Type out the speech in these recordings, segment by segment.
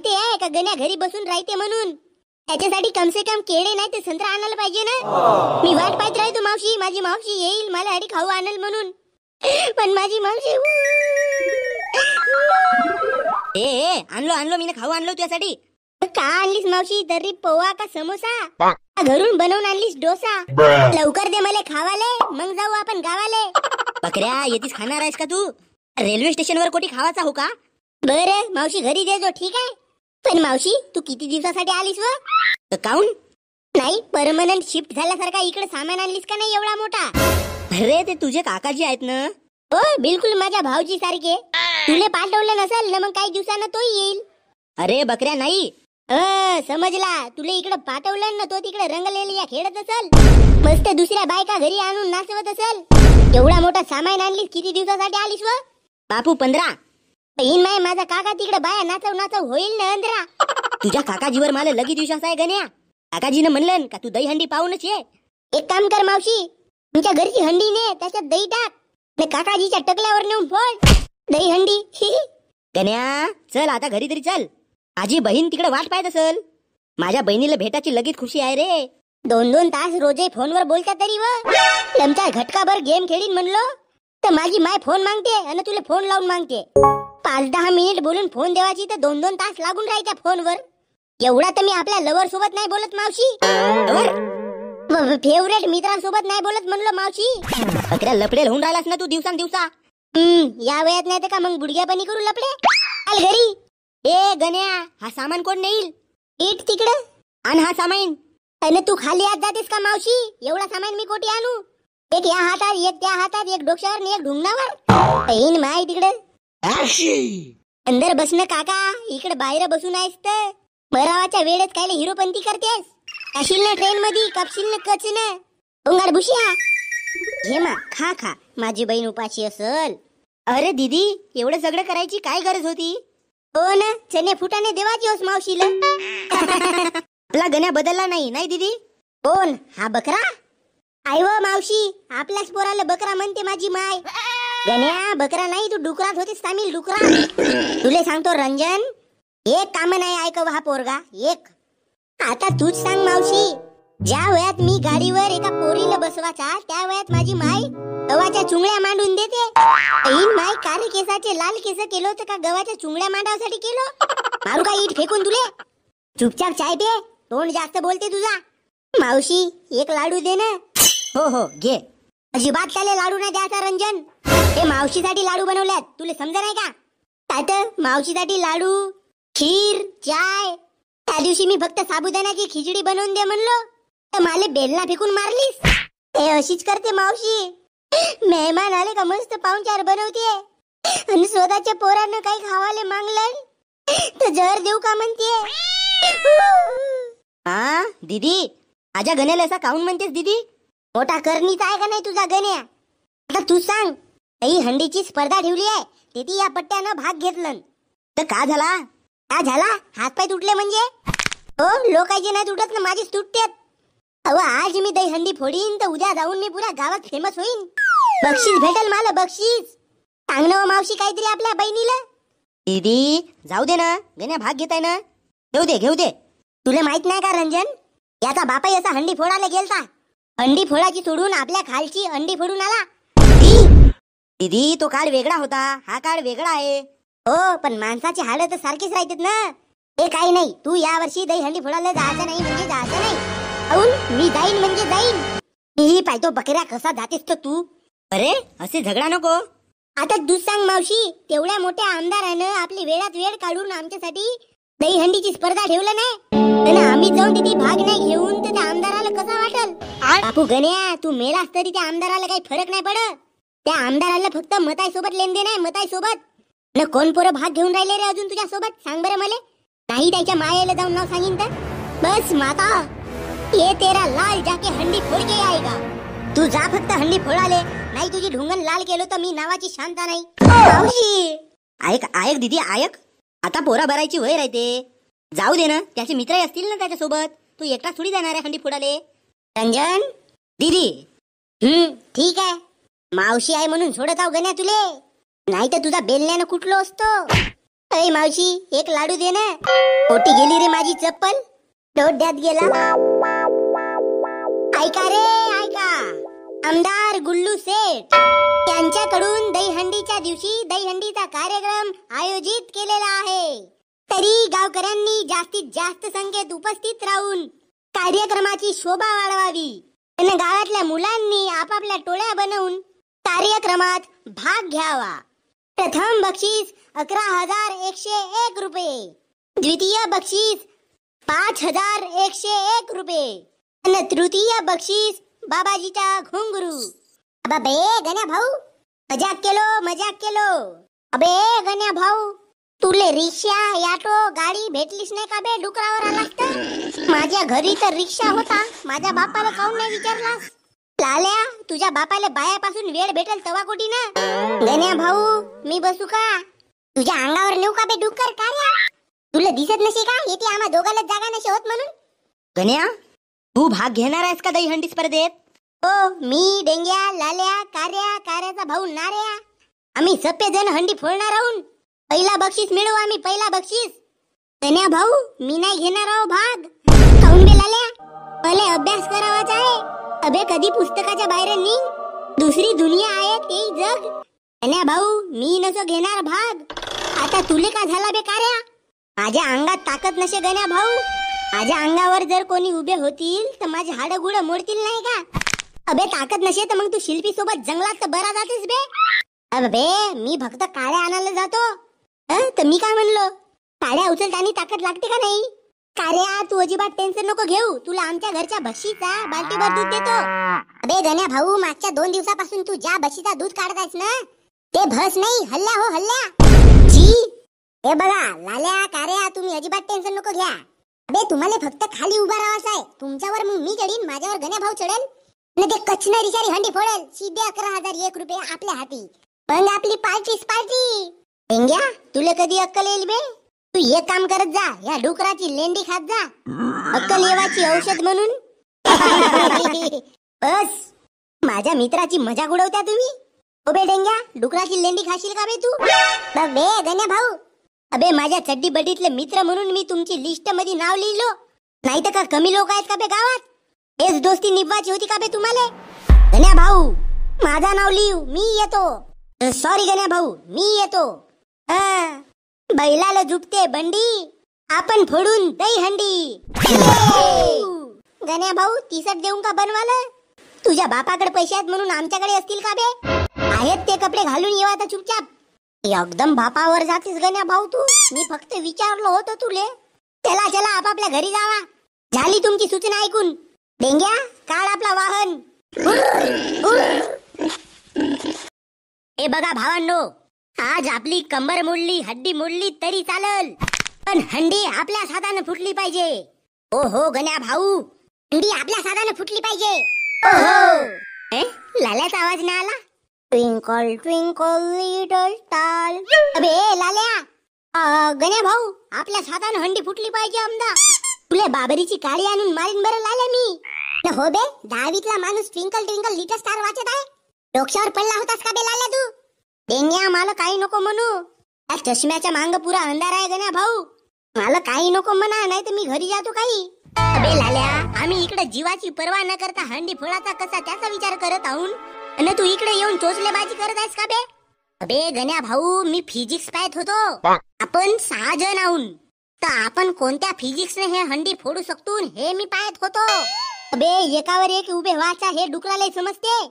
माहिती आहे का गण्या घरी बसून राहते म्हणून. त्याच्यासाठी कम से कम केळे नाही ते संत्रा आणायला पाहिजे ना. मी वाट पाहत राहतो मावशी, माझी मावशी येईल मला आडी खाऊ आणल म्हणून. पण माझी मावशी ए आणलो मी खाऊ आणलो तुझ्यासाठी. का आणलीस मावशी? तरी पोहा का समोसा? घरून बनवून आणलीस डोसा? लवकर दे मला खावाले, मग जाऊ आपण गावाले. बकऱ्या येतीस खाणार आहेस का तू? रेल्वे स्टेशनवर कोठी खावाचा हो का? बरं मावशी घरी देजो, ठीक आहे. पण मावशी तू किती दिवसासाठी आलीस व? काऊन? नाही परमनंट शिफ्ट झाल्यासारखा इकडे सामान आणलीस का नाही एवढा मोठा? अरे ते तुझे काकाजी आहेत ना. हो बिलकुल माझ्या भाऊजी सारखे. तुले पाठवलं नसेल ना मग काही दिवसानं तो येईल. अरे बकऱ्या नाही. समजला. तुला इकडे पाठवलं ना तो तिकडे रंगलेली खेळत असेल, मस्त दुसऱ्या बायका घरी आणून नाचवत असेल. एवढा मोठा सामान आणलीस, किती दिवसासाठी आलीस व? बापू 15. बहीण माय माझा काका तिकडे बाया नाचव होईल ना 15. तुझ्या काकाजीवर मला लगेच विश्वास आहे गण्या. काकाजीनं म्हणलं का तू दही हंडी पाहूनच ये. एक काम कर मावशी, तुमच्या घरची हंडी ने त्याच्यात दही टाक, काकाजीच्या टकल्यावर नेऊन फोड दही हंडी. गण्या चल आता घरी तरी चल. माझी बहीण तिकडे वाट पाहत असेल. माझ्या बहिणीला भेटायची लगेच खुशी आहे रे. 2-2 तास रोजे फोनवर बोलता तरी व लमचा घटकाभर गेम खेळीन म्हणलो तर माझी माय फोन मागते आणि तुला फोन लावून मागते. 5-10 मिनिट बोलून फोन देवाची तर 2-2 तास लागून राहायच्या फोनवर. एवढा तर मी आपल्या लवर सोबत नाही बोलत मावशी. फेवरेट मित्रांसोबत नाही बोलत म्हणलो मावशी. बकऱ्या लपडेल होऊन राहिलास ना तू दिवसा. या वयात नाही तर का मग बुडग्यापणी करू लपडे. चल घरी. ए गण्या हा सामान कोण नेईल? इट तिकडं आण हा सामान. आणि तू खाली आत जातेस का मावशी? एवढा सामान मी कोठी आणू? एक या हातात, एक त्या हातात, एक डोक्यावर आणि एक ढुंगणावर. बहीण माय तिकडे अंदर बसणं काका, इकडे बाहेर बसून आहेस तर मरावाच्या वेळेत कायले हिरोपंती करतेस? काशील ना ट्रेन मध्ये, कापशील ना कच ना भोंगार भुशिया. घे मा खा. माझी बहीण उपाशी असल. अरे दीदी एवढं सगळं करायची काय गरज होती? हो ना, चने फुटाने देवाची होस मावशीला. आपला गण्या बदलला नाही दीदी. कोण? हा बकरा? आई व मावशी, आपल्याच पोराला बकरा म्हणते माझी माय. गण्या बकरा नाही, तू डुकरात होतीस तामिल डुकरा. तुले सांगतो रंजन, एक काम नाही ऐकव हा पोरगा एक. आता तूच सांग मावशी, ज्या वयात मी गाडीवर एका पोरीला बसवाचा त्या वयात माझी माय गव्हाच्या चुंगड्या मांडून देते. बहीण माय कारे केसाचे लाल केस केलो तर का गव्हाच्या चुंगड्या मांडासाठी केलो? मारू का इट फेकून तुले? चुपचाप चाय पे, तोंड जास्त बोलते तुझा. मावशी एक लाडू दे ना. हो घे. अजिबात त्याला लाडू नाही द्यायचा रंजन. हे मावशीसाठी लाडू बनवल्यात, तुला समजा नाही का? ताट मावशीसाठी लाडू, खीर, चाय. त्या दिवशी मी फक्त साबुदाण्याची खिचडी बनवून दे म्हणलो तर मला बेलना फेकून मारलीस. हे अशीच करते मावशी. मेहमान आले का मस्त पाहुणचार बनवते आणि स्वतःच्या पोरांना काही खावाले मागलं तर जहर देऊ का म्हणते. हा दीदी, माझ्या गण्याला असा काऊन म्हणतेस दीदी? मोठा करणीचा आहे का नाही तुझा गण्या? आता तू सांग, ही हंडीची स्पर्धा ठेवली आहे ते या पट्ट्यानं भाग घेतलं तर का झाला? का झाला? हातपाय तुटले म्हणजे? हो लोकांचे नाही तुटत ना, माझीच तुटतेत. अहो आज मी दही हंडी फोडीन तर उद्या जाऊन मी पुऱ्या गावात फेमस होईन. बक्षीस भेटल मला, बक्षीस. सांग ना मावशी काहीतरी आपल्या बहिणीला. दीदी जाऊ दे ना, गण्या भाग घेताय ना, घेऊ दे. तुला माहित नाही का रंजन, याचा बापाही असा हंडी फोडायला गेलता. हंडी फोडाची सोडून आपल्या खालची अंडी फोडून आला. दीदी तो काळ वेगळा होता, हा काळ वेगळा आहे. हो पण माणसाची हाडं तर सारखीच राहतात ना. हे काही नाही, तू या वर्षी दही हंडी फोडायला जायचं नाही म्हणजे जायचं नाही. अऊन मी जाईन म्हणजे जाईन. मी पाहतो बकऱ्या कसा जातेस तर तू. अरे असे झगडा नको. आता तू सांग मावशी, तेवढ्या मोठ्या आमदारानं आपली वेळात वेळ काढून आमच्यासाठी दही हंडीची स्पर्धा ठेवलं नाही, आम्ही जाऊन तिथे भाग नाही घेऊन तर त्या आमदाराला कसा वाटल? बापू गण्या, तू मेलास तरी त्या आमदाराला काही फरक नाही पडत. त्या आमदाराला फक्त मताई सोबत लेनदेन आहे, मताई सोबत. न कोण पोरं भाग घेऊन राहिले रे अजून तुझ्या सोबत? सांग बरं मला. नाही त्याच्या मायेला जाऊन नाव सांगीन तर बस माता ये तेरा लाल जाके हंडी फोड के आएगा. तू जा फक्त हंडी फोडाले, नाही तुझी ढुंगण लाल केलो तर मी नावाची शांता नाही. मावशी ऐक दीदी ऐक. आता पोरा भरायची वय राहते, जाऊ दे ना, त्याचे मित्रही असतील ना त्याच्या सोबत. तू एकटा थोडी जाणार आहे हंडी फोडाले. रंजन दीदी ठीक आहे, मावशी आहे म्हणून सोडत आहो गण्या तुले, नाही तर तुझा बेलण्यानं कुठलो असतो. अरे मावशी एक लाडू दे ना. पोटी गेली रे माझी चप्पल. डोड्यात गेला. ऐका रे ऐका. आमदार गुल्लू सेठ यांच्याकडून दहीहंडीच्या दिवशी दहीहंडीचा कार्यक्रम आयोजित केलेला आहे. तरी गावकऱ्यांनी जास्तीत जास्त संख्येत उपस्थित राहून कार्यक्रमाची शोभा वाढवावी आणि गावातल्या मुलांनी आपापल्या टोळ्या बनवून कार्यक्रमात भाग घ्यावा. प्रथम बक्षीस 11,101 रुपये, द्वितीय बक्षीस 5,101 रुपये आणि तृतीय बक्षीस बाबाजीचा घुंगरू. अबे गण्या भाऊ मजाक केलो. अबे गण्या भाऊ तुले रिक्षा ऑटो गाडी भेटलीच नाही का बे? डुकरावर आलास तर? माझ्या घरी तर रिक्षा होता. माझ्या बापाला काऊन नाही विचारलास? लाल्या तुझ्या बापाला बायापासून वेळ भेटेल तवा कोटी ना. गण्या भाऊ मी बसू का? तुझ्या अंगावर नेऊ का बे डुक्कर कार्या? तुला दिसत नसे का येते आम्हा दोघांना जागा नसे होत म्हणून? गण्या तू भाग घेणार आहेस का दहीहंडी स्पर्धेत? हो मी डेंग्या लाल्या कार्याचा भाऊ नाऱ्या आम्ही सप्पे जण हंडी फोडणार आहोत. पहिला बक्षीस मिळवू आम्ही. पहिला बक्षीस. गण्या भाऊ मी नाही घेणार आहो भाग. काऊन बे लाल्या? पहिले अभ्यास करावाचा आहे. अबे कधी पुस्तकाच्या बाहेर निघ. दुसरी दुनिया आहे ते जग. गण्या भाऊ मी नसो घेणार भाग. आता तुले का झाला बे कार्या? माझ्या अंगात ताकद नसे गण्या भाऊ. माझ्या अंगावर जर कोणी उभे होतील तर माझे हाडं गुड मोडतील नाही का? अबे ताकद नसे तर मग तू शिल्पी सोबत जंगलात तर बरा जातेस बे. अबे मी फक्त काळ्या आणायला जातो. तर मी काय म्हणलो? काळ्या उचलताना ताकद लागते का नाही? कार्या तू अजिबात टेन्शन नको घेऊ. तुला आमच्या घरच्या म्हशीचा बाल्टीभर दूध देतो. अबे गण्या भाऊ मागच्या 2 दिवसापासून तू ज्या म्हशीचा दूध काढतायस ना ते भस नाही हल्ल्या हो हल्ल्या जी. हे बघा लाल्या कार्या तुम्ही अजिबात टेन्शन नको घ्या. अबे तुम्हाला फक्त खाली उभा राहायचं आहे. तुमच्यावर मग मी चढीन, माझ्यावर गण्या भाऊ चढेल आणि ते कचनरी सारी हंडी फोडेल. सीधे 11,001 रुपये आपल्या हाती. पण आपली पार्टी. डेंग्या तुला कधी अक्कल येईल बे? तू एक काम करत जा. या डुकराची लेंडी खात जा. अक्कल येवाची औषध म्हणून. बस माझ्या मित्राची मजाक उडवत्या तुम्ही. अबे डेंग्या डुकराची लेंडी खाशील का बे तू? बे गण्या भाऊ अबे माझ्या चड्डी बडीतले मित्र म्हणून मी तुमची लिस्ट मध्ये नाव लिहिलो. नाही तर का कमी लोक आहेत का बे गावात? हेच दोस्ती निभवायची होती का बे तुम्हाला? गण्या भाऊ माझा नाव लिहू. मी येतो. सॉरी गण्या भाऊ मी येतो. बैलाला झुकते बंडी आपण फोडून दहीहंडी. गण्या भाऊ तिसट देऊन का बनवाला? तुझ्या बापाकडे पैसे आहेत म्हणून आमच्याकडे असतील का बे? आहेत ते कपडे घालून येवा तर चुपचाप. एकदम बापावर जातीस गण्या भाऊ तू. मी फक्त विचारलो होतो तुले. चला आपापल्या घरी जावा. झाली तुमची सूचना ऐकून. डेंग्या काढ आपला वाहन. हे बघा भावांनो आज आपली कंबर मोडली हड्डी मोडली तरी चालल पण हंडी आपल्या हाताने फुटली पाहिजे. ओ हो गण्या भाऊ हंडी आपल्या हाताने फुटली पाहिजे. ओहो लाल्याचा आवाज नाही आला? Twinkle twinkle little star. अबे लाल्या गण्या भाऊ आपल्या हाताने हंडी फुटली पाहिजे. आमदा तुला बाबरीची काळी आणून मारीन बरं लाल्या मी. हो बे 10वीतला माणूस ट्विंकल ट्विंकल लिटल स्टार वाचत आहे. डोक्यावर पडला होतास का बे लाल्या तू? डेंग्या मला काही नको म्हणू. या चष्म्याच्या मांग पुरा अंधार आहे गण्या भाऊ. मला काही नको म्हणा नाही तर मी घरी जातो काही. अबे लाल्या आम्ही इकडे जीवाची पर्वा न करता हंडी फोडाचा कसा त्याचा विचार करत आहोत आणि तू इकडे येऊन चोचलेबाजी करत आहेस का बे? अबे गण्या भाऊ मी फिजिक्स पाहत होतो. आपण 6 जण आहोत तर आपण कोणत्या फिजिक्सने हे हंडी फोडू शकतो हे मी पाहत होतो. अबे एकावर एक उभे व्हायचा हे डुकराला समजते.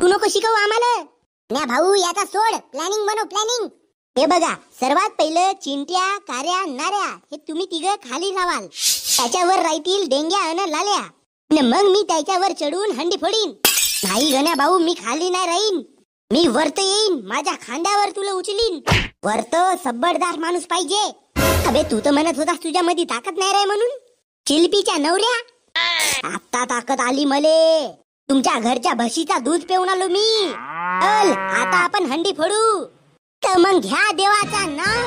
तू नको शिकवू आम्हाला. गण्या भाऊ याचा सोड. प्लॅनिंग बनव प्लॅनिंग. हे बघा सर्वात पहिलं चिंट्या कार्या नाऱ्या हे तुम्ही तिघं खाली राहाल. त्याच्यावर राहतील डेंग्या आणि लाल्या आणि मग मी त्याच्यावर चढून हंडी फोडीन. नाही गण्या भाऊ मी खाली नाही राहीन. मी वरत येईन. माझ्या खांद्यावर तुला उचलीन. वरत सबडदार माणूस पाहिजे. अबे तू तर म्हणत होतास तुझ्या मध्ये ताकद नाही रे म्हणून. शिल्पीच्या नवऱ्या आता ताकद आली मले. तुमच्या घरच्या म्हशीचा दूध पिऊन आलो मी. चल आता आपण हंडी फोडू. तर मग घ्या देवाचा नाव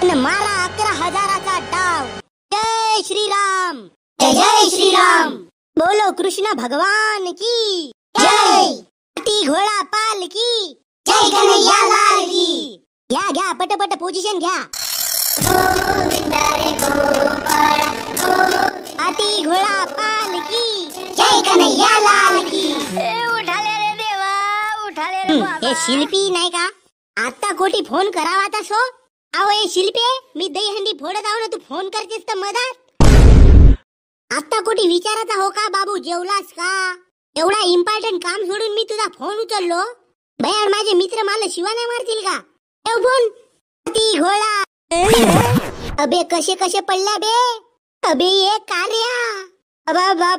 आणि मारा 11,000चा डाव. जय श्रीराम. जय श्रीराम. बोलो कृष्ण भगवान की जय. ती घोडा पाल की जय. कन्हैया लाल की. घ्या पटपट पोझिशन घ्या. हाती घोडा पालकी जय कन्हैया लाल की. उठाले रे देवा, उठाले रे बाबा. हे शिल्पी नाही का आता कोठी फोन करावा आता सो. अहो हे शिल्पे, मी दहीहंडी फोडत आहो ना, तू फोन करतेस तर मधात. आता कोठी विचारायचा हो का बाबू जेवलास का. एवढा इम्पॉर्टंट काम सोडून मी तुझा फोन उचललो. बयार माझे मित्र मला शिवाने मारतील का. ठेव फोन. ती घोडा अबे कसे कसे पडल्या बे. अबे ये कार्या. बाबा